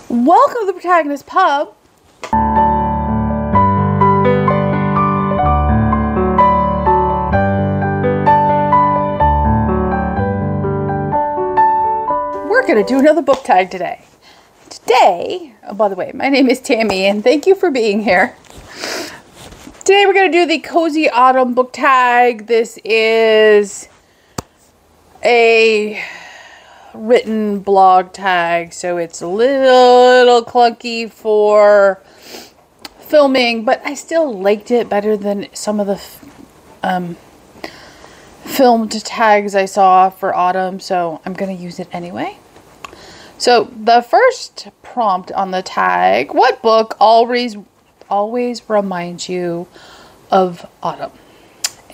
Welcome to the Protagonist Pub. We're going to do another book tag today. Oh, by the way, my name is Tammy and thank you for being here. Today we're going to do the Cozy Autumn book tag. This is a written blog tag, so it's a little clunky for filming, but I still liked it better than some of the filmed tags I saw for autumn, so I'm going to use it anyway. So the first prompt on the tag: what book always reminds you of autumn?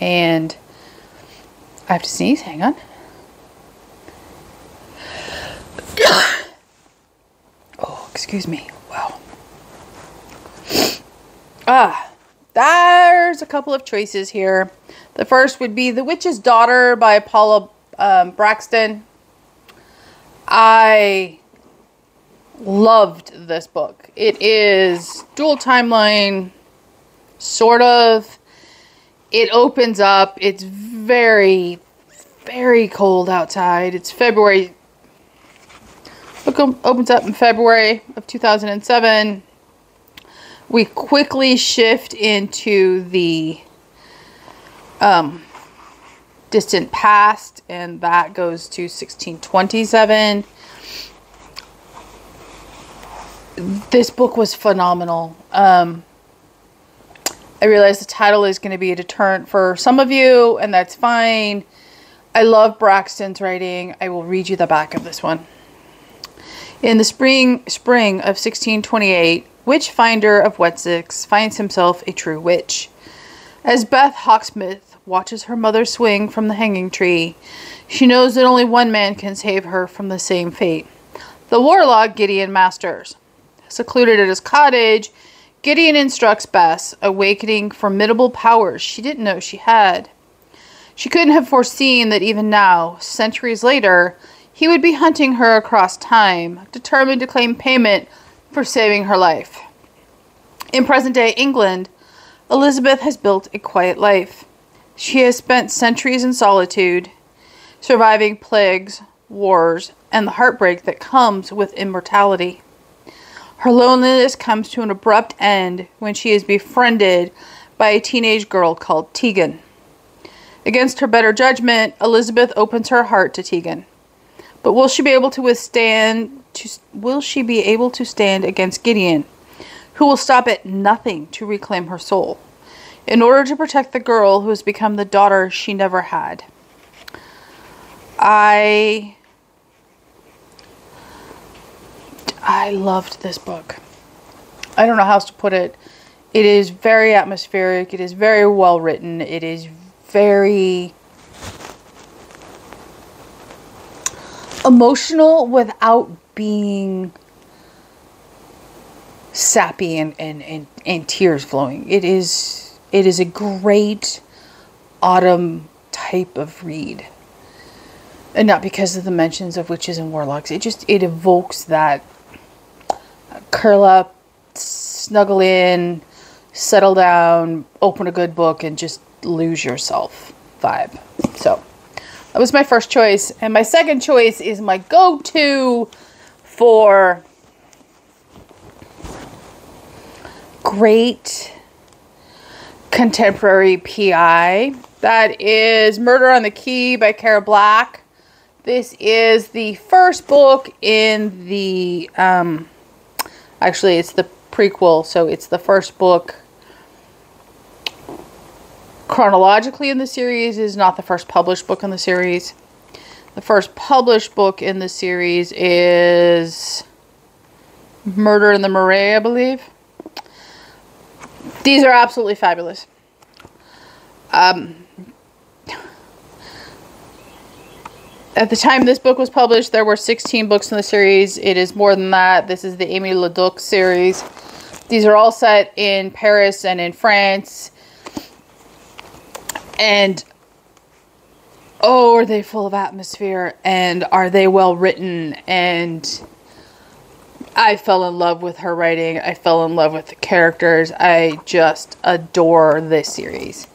And I have to sneeze, hang on. Oh, excuse me. Wow. There's a couple of choices here. The first would be The Witch's Daughter by Paula Braxton. I loved this book. It is dual timeline, sort of. It opens up. It's very, very cold outside. It's February. Book opens up in February of 2007. We quickly shift into the distant past, and that goes to 1627. This book was phenomenal. I realize the title is going to be a deterrent for some of you, and that's fine. I love Braxton's writing. I will read you the back of this one. In the spring of 1628, witch finder of Wessex finds himself a true witch. As Beth Hawksmith watches her mother swing from the hanging tree, she knows that only one man can save her from the same fate: the warlock Gideon Masters. Secluded at his cottage, Gideon instructs Bess, awakening formidable powers she didn't know she had. She couldn't have foreseen that even now, centuries later, he would be hunting her across time, determined to claim payment for saving her life. In present-day England, Elizabeth has built a quiet life. She has spent centuries in solitude, surviving plagues, wars, and the heartbreak that comes with immortality. Her loneliness comes to an abrupt end when she is befriended by a teenage girl called Tegan. Against her better judgment, Elizabeth opens her heart to Tegan. But will she be able to stand against Gideon, who will stop at nothing to reclaim her soul, in order to protect the girl who has become the daughter she never had? I loved this book. I don't know how else to put it. It is very atmospheric. It is very well written. It is very emotional without being sappy and tears flowing. It is a great autumn type of read. And not because of the mentions of witches and warlocks. It evokes that curl up, snuggle in, settle down, open a good book, and just lose yourself vibe. So that was my first choice. And my second choice is my go-to for great contemporary PI. That is Murder on the Key by Cara Black. This is the first book in the, actually it's the prequel, so it's the first book chronologically in the series. Is not the first published book in the series. The first published book in the series is Murder in the Marais, I believe. These are absolutely fabulous. At the time this book was published, there were 16 books in the series. It is more than that. This is the Amy Leduc series. These are all set in Paris and in France. And oh, are they full of atmosphere, and are they well written, and I fell in love with her writing. I fell in love with the characters. I just adore this series.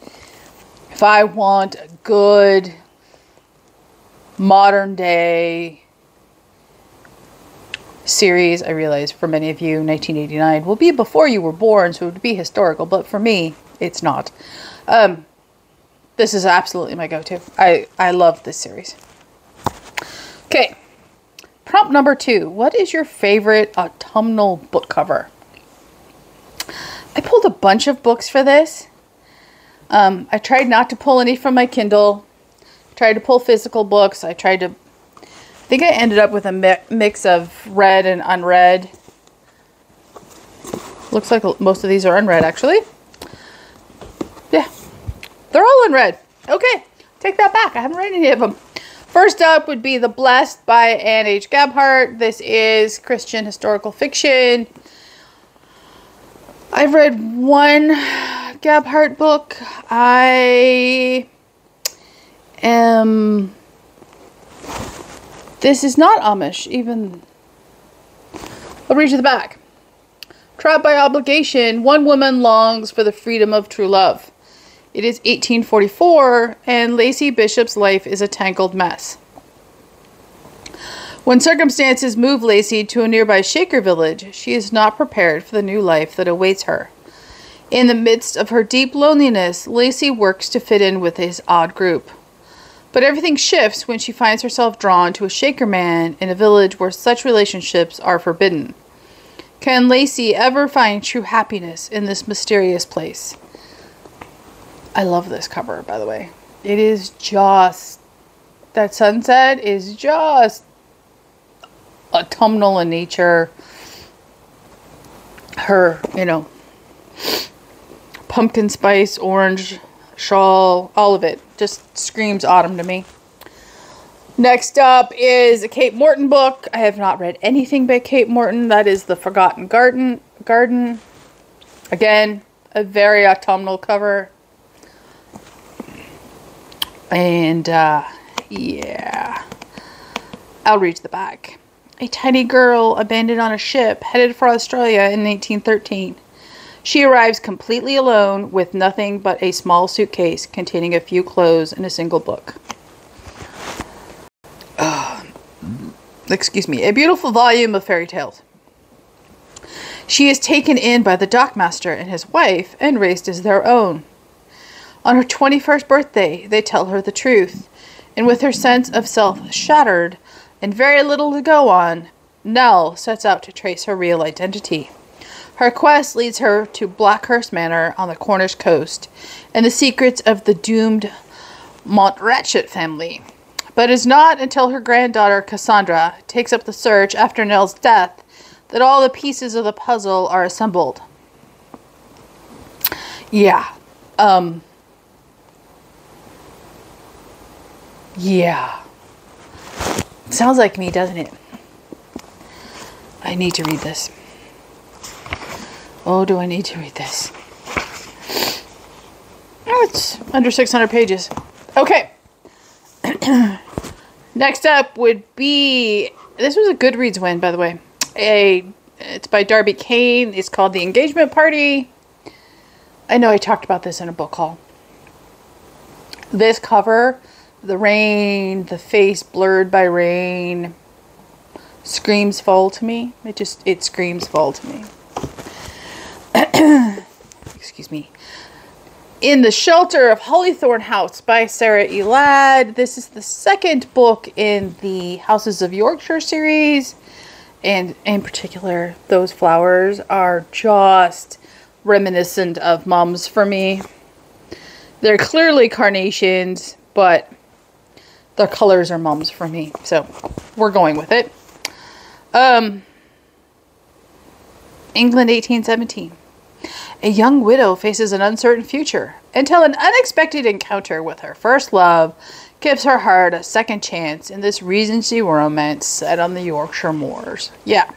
If I want a good modern day series, I realize for many of you 1989 will be before you were born, so it would be historical, but for me it's not. This is absolutely my go-to. I love this series. Okay, prompt number 2. What is your favorite autumnal book cover? I pulled a bunch of books for this. I tried not to pull any from my Kindle. Tried to pull physical books. I think I ended up with a mix of read and unread. Looks like most of these are unread, actually. Yeah, they're all unread. Okay, take that back. I haven't read any of them. First up would be The Blessed by Anne H. Gabhart. This is Christian historical fiction. I've read one Gabhart book. This is not Amish, even. I'll read you the back. Trapped by obligation, one woman longs for the freedom of true love. It is 1844, and Lacey Bishop's life is a tangled mess. When circumstances move Lacey to a nearby Shaker village, she is not prepared for the new life that awaits her. In the midst of her deep loneliness, Lacey works to fit in with his odd group. But everything shifts when she finds herself drawn to a Shaker man in a village where such relationships are forbidden. Can Lacey ever find true happiness in this mysterious place? I love this cover, by the way. It is just... that sunset is just autumnal in nature. Her, pumpkin spice, orange shawl, all of it just screams autumn to me. Next up is a Kate Morton book. I have not read anything by Kate Morton. That is The Forgotten Garden. Again, a very autumnal cover. And, yeah. I'll read the back. A tiny girl abandoned on a ship headed for Australia in 1913. She arrives completely alone with nothing but a small suitcase containing a few clothes and a single book. Excuse me. A beautiful volume of fairy tales. She is taken in by the dockmaster and his wife and raised as their own. On her 21st birthday, they tell her the truth, and with her sense of self shattered and very little to go on, Nell sets out to trace her real identity. Her quest leads her to Blackhurst Manor on the Cornish coast and the secrets of the doomed Montratchett family. But it's not until her granddaughter Cassandra takes up the search after Nell's death that all the pieces of the puzzle are assembled. Yeah. Yeah. Sounds like me, doesn't it? I need to read this. Oh, do I need to read this? Oh, it's under 600 pages. Okay. Next up would be... this was a Goodreads win, by the way. It's by Darby Kane. It's called The Engagement Party. I know I talked about this in a book haul. This cover, the rain, the face blurred by rain, screams fall to me. It screams fall to me. Excuse me. In the Shelter of Hollythorn House by Sarah E. Ladd. This is the second book in the Houses of Yorkshire series. And in particular, those flowers are just reminiscent of mums for me. They're clearly carnations, but their colors are mums for me. So we're going with it. England 1817. A young widow faces an uncertain future until an unexpected encounter with her first love gives her heart a second chance in this Regency romance set on the Yorkshire moors. Yeah.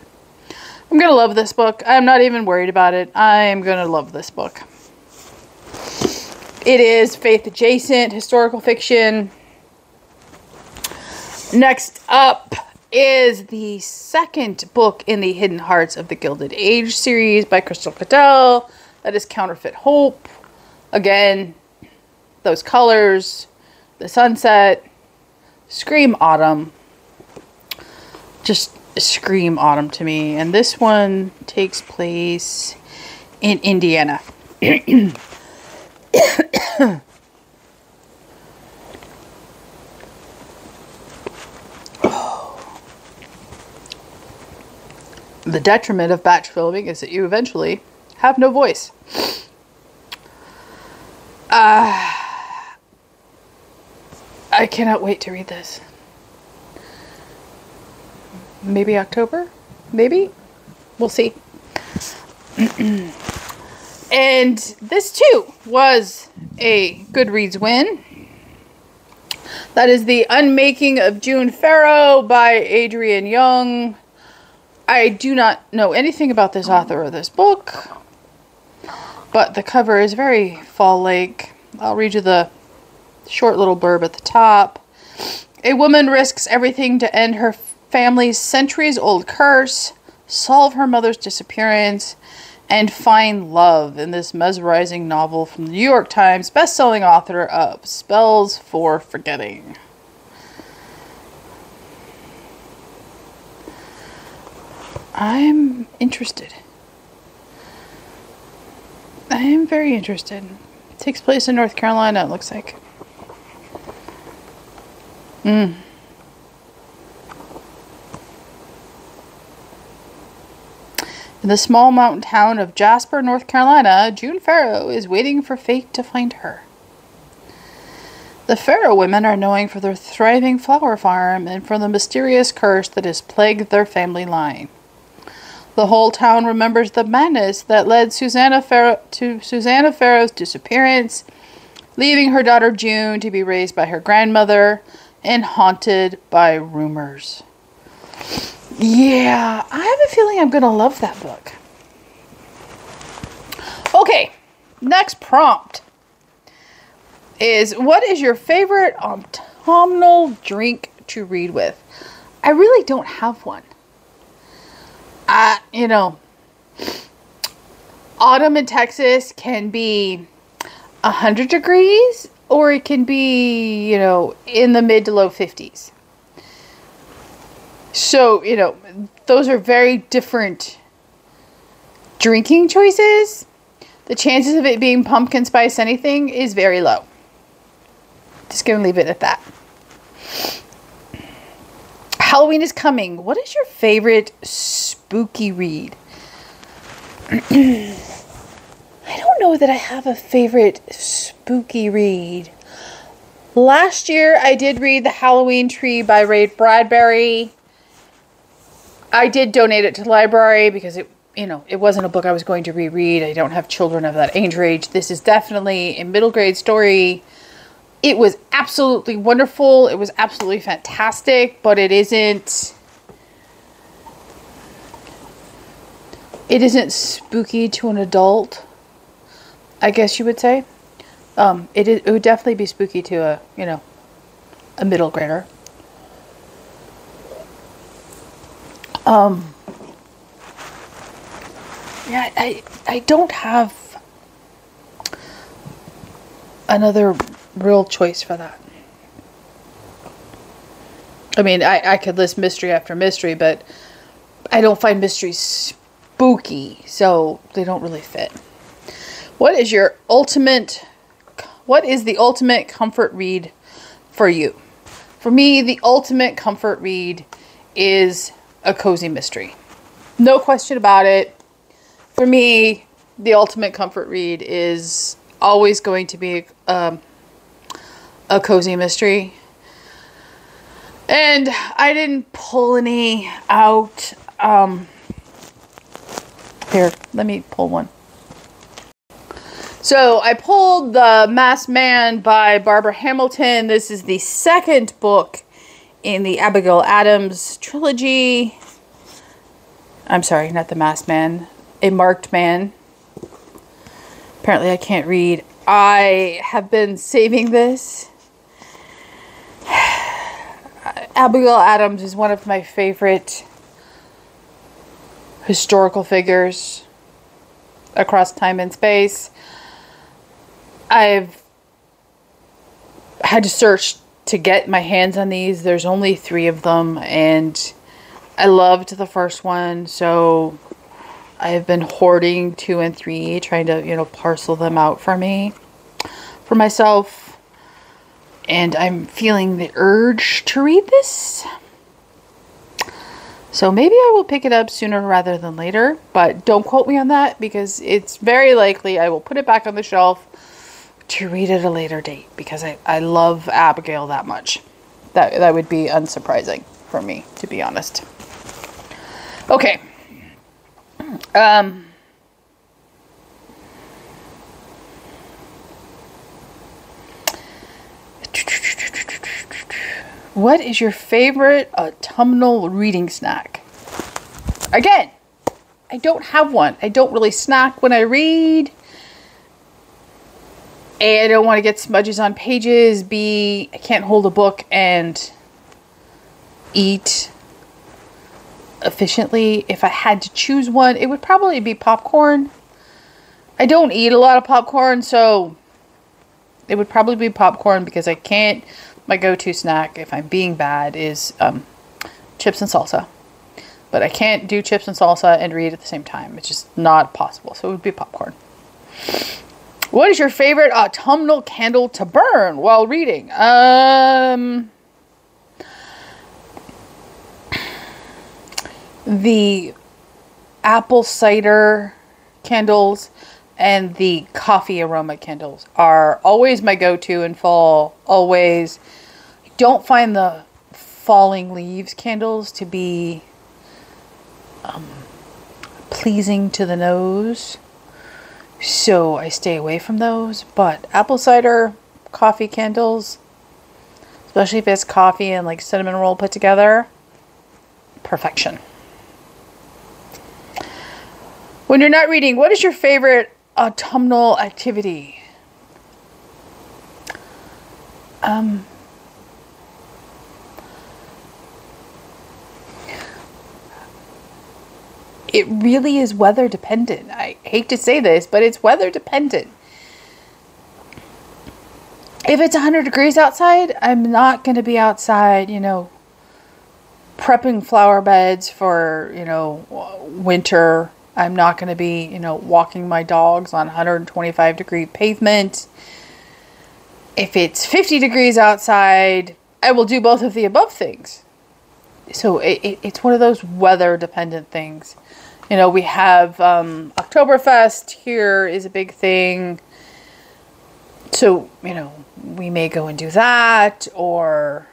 I'm going to love this book. I'm not even worried about it. I'm going to love this book. It is faith adjacent, historical fiction. Next up is the second book in the Hidden Hearts of the Gilded Age series by Crystal Cadell. That is Counterfeit Hope. Again, those colors, the sunset, scream autumn. Just scream autumn to me. And this one takes place in Indiana. The detriment of batch filming is that you eventually have no voice. I cannot wait to read this. Maybe October? Maybe? We'll see. And this too was a Goodreads win. That is The Unmaking of June Farrow by Adrienne Young. I do not know anything about this author or this book, but the cover is very fall-like. I'll read you the short little blurb at the top. A woman risks everything to end her family's centuries-old curse, solve her mother's disappearance, and find love in this mesmerizing novel from the New York Times best-selling author of Spells for Forgetting. I'm interested. I am very interested. It takes place in North Carolina, it looks like. In the small mountain town of Jasper, North Carolina, June Farrow is waiting for fate to find her. The Farrow women are known for their thriving flower farm and for the mysterious curse that has plagued their family line. The whole town remembers the madness that led Susanna Farrow's disappearance, leaving her daughter June to be raised by her grandmother and haunted by rumors. Yeah, I have a feeling I'm going to love that book. Okay, next prompt is, what is your favorite autumnal drink to read with? I really don't have one. You know, autumn in Texas can be 100 degrees or it can be, you know, in the mid to low 50s. So, you know, those are very different drinking choices. The chances of it being pumpkin spice anything is very low. Just gonna leave it at that. Halloween is coming. What is your favorite spooky read? I don't know that I have a favorite spooky read. Last year I did read The Halloween Tree by Ray Bradbury. I did donate it to the library because it wasn't a book I was going to reread. I don't have children of that age range. This is definitely a middle grade story. It was absolutely wonderful. It was absolutely fantastic, but it isn't spooky to an adult, I guess you would say. It would definitely be spooky to a middle grader. Yeah, I don't have another real choice for that. I mean, I could list mystery after mystery, but I don't find mysteries spooky, so they don't really fit. What is the ultimate comfort read for you? For me, the ultimate comfort read is a cozy mystery. No question about it. For me, the ultimate comfort read is always going to be a cozy mystery. And I didn't pull any out. Here, let me pull one. So I pulled The Masked Man by Barbara Hamilton. This is the second book in the Abigail Adams trilogy. I'm sorry, not The Masked Man. A Marked Man. Apparently I can't read. I have been saving this. Abigail Adams is one of my favorite historical figures across time and space. I've had to search to get my hands on these. There's only 3 of them, and I loved the first one, so I've been hoarding 2 and 3, trying to, you know, parcel them out for myself. And I'm feeling the urge to read this. So maybe I will pick it up sooner rather than later, but don't quote me on that, because it's very likely I will put it back on the shelf to read at a later date, because I love Abigail that much. That would be unsurprising for me, to be honest. Okay. What is your favorite autumnal reading snack? Again, I don't have one. I don't really snack when I read. A, I don't want to get smudges on pages. B, I can't hold a book and eat efficiently. If I had to choose one, it would probably be popcorn. I don't eat a lot of popcorn, so it would probably be popcorn, because I can't. My go-to snack, if I'm being bad, is chips and salsa. But I can't do chips and salsa and read at the same time. It's just not possible. So it would be popcorn. What is your favorite autumnal candle to burn while reading? The apple cider candles and the coffee aroma candles are always my go-to in fall. Always. I don't find the falling leaves candles to be pleasing to the nose, so I stay away from those. But apple cider coffee candles, especially if it's coffee and like cinnamon roll put together, perfection. When you're not reading, what is your favorite autumnal activity? It really is weather dependent. I hate to say this, but it's weather dependent. If it's 100 degrees outside, I'm not going to be outside, you know, prepping flower beds for, you know, winter. I'm not going to be, you know, walking my dogs on 125 degree pavement. If it's 50 degrees outside, I will do both of the above things. So it's one of those weather dependent things. You know, we have Oktoberfest here is a big thing. So, you know, we may go and do that, or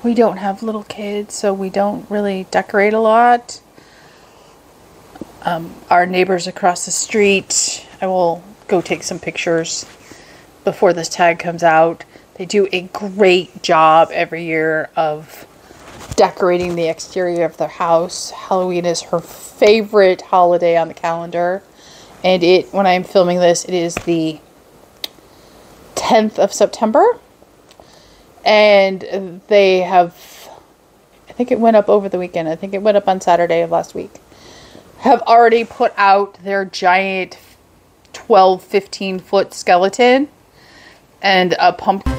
we don't have little kids, so we don't really decorate a lot. Our neighbors across the street, I will go take some pictures before this tag comes out. They do a great job every year of decorating the exterior of their house. Halloween is her favorite holiday on the calendar. And when I'm filming this, it is the 10th of September. And they have, I think it went up over the weekend. I think it went up on Saturday of last week. Have already put out their giant 12, 15 foot skeleton and a pumpkin.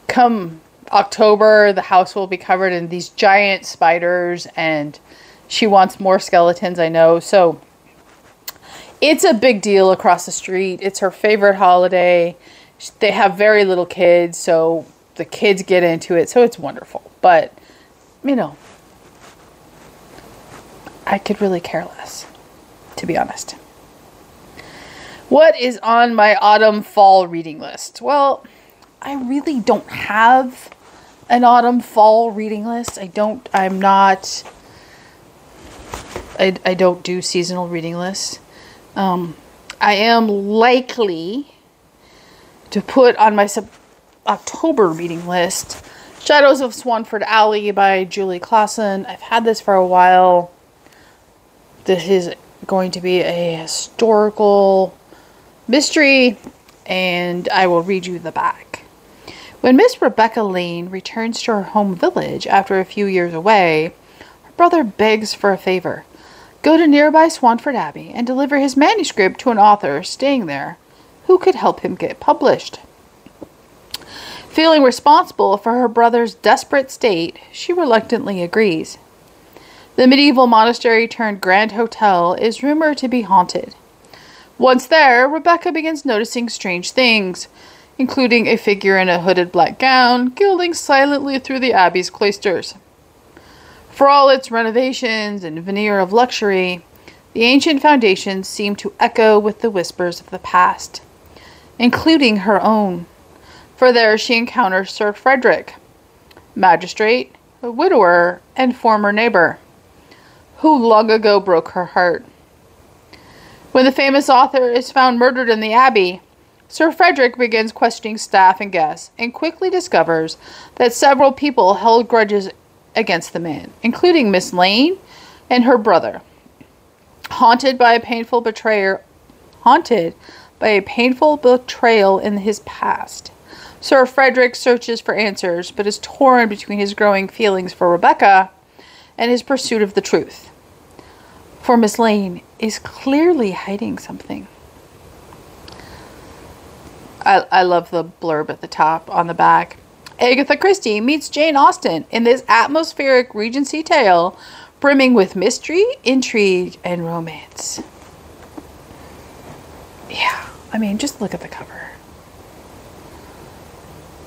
Come October, the house will be covered in these giant spiders, and she wants more skeletons, I know. So it's a big deal across the street. It's her favorite holiday. They have very little kids, so the kids get into it. So it's wonderful. But, you know, I could really care less, to be honest. What is on my autumn fall reading list? Well, I really don't have an autumn fall reading list. I don't do seasonal reading lists. I am likely to put on my October reading list Shadows of Swanford Alley by Julie Klassen. I've had this for a while. This is going to be a historical mystery, and I will read you the back. When Miss Rebecca Lane returns to her home village after a few years away, her brother begs for a favor. Go to nearby Swanford Abbey and deliver his manuscript to an author staying there who could help him get published. Feeling responsible for her brother's desperate state, she reluctantly agrees. The medieval monastery turned grand hotel is rumored to be haunted. Once there, Rebecca begins noticing strange things, including a figure in a hooded black gown gilding silently through the abbey's cloisters. For all its renovations and veneer of luxury, the ancient foundations seem to echo with the whispers of the past, including her own. For there she encounters Sir Frederick, magistrate, a widower, and former neighbor, who long ago broke her heart. When the famous author is found murdered in the abbey, Sir Frederick begins questioning staff and guests, and quickly discovers that several people held grudges against the man, including Miss Lane and her brother. Haunted by a painful betrayal in his past, Sir Frederick searches for answers, but is torn between his growing feelings for Rebecca and his pursuit of the truth. For Miss Lane is clearly hiding something. I love the blurb at the top on the back. Agatha Christie meets Jane Austen in this atmospheric Regency tale brimming with mystery, intrigue, and romance. Yeah, I mean, just look at the cover.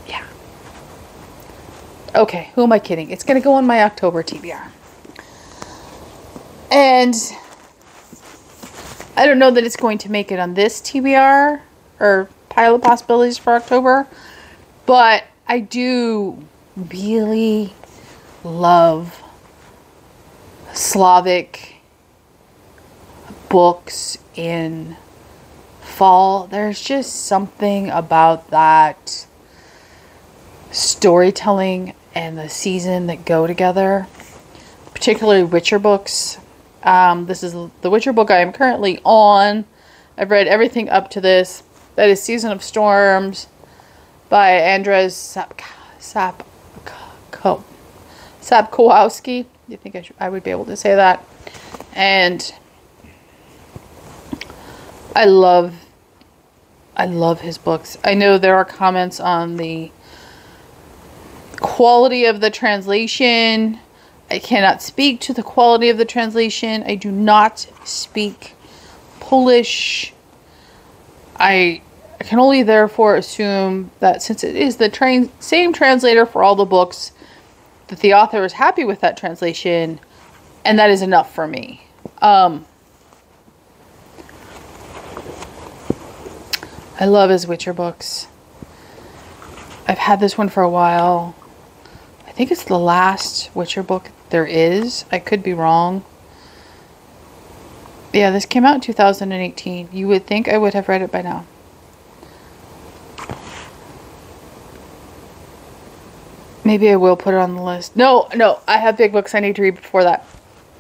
Yeah. Okay, who am I kidding? It's going to go on my October TBR. And I don't know that it's going to make it on this TBR or pile of possibilities for October, but I do really love Slavic books in fall. There's just something about that storytelling and the season that go together, particularly Witcher books. This is the Witcher book I am currently on. I've read everything up to this. That is Season of Storms by Andrzej Sapkowski. You think I would be able to say that? And I love his books. I know there are comments on the quality of the translation. I cannot speak to the quality of the translation. I do not speak Polish. I can only therefore assume that since it is the same translator for all the books, that the author is happy with that translation, and that is enough for me. I love his Witcher books. I've had this one for a while. I think it's the last Witcher book there is. I could be wrong. Yeah, this came out in 2018. You would think I would have read it by now. Maybe I will put it on the list. No, I have big books I need to read before that.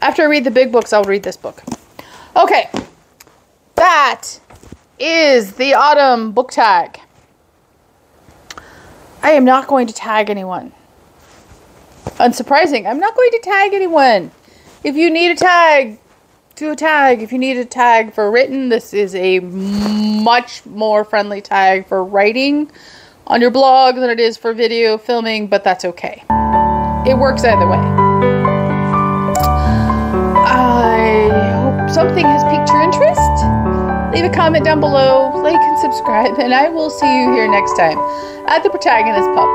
After I read the big books, I'll read this book. Okay, that is the autumn book tag. I am not going to tag anyone. Unsurprising, I'm not going to tag anyone. If you need a tag, do a tag. If you need a tag for written, this is a much more friendly tag for writing on your blog than it is for video filming, but that's okay. It works either way. I hope something has piqued your interest. Leave a comment down below, like and subscribe, and I will see you here next time at the Protagonist Pub.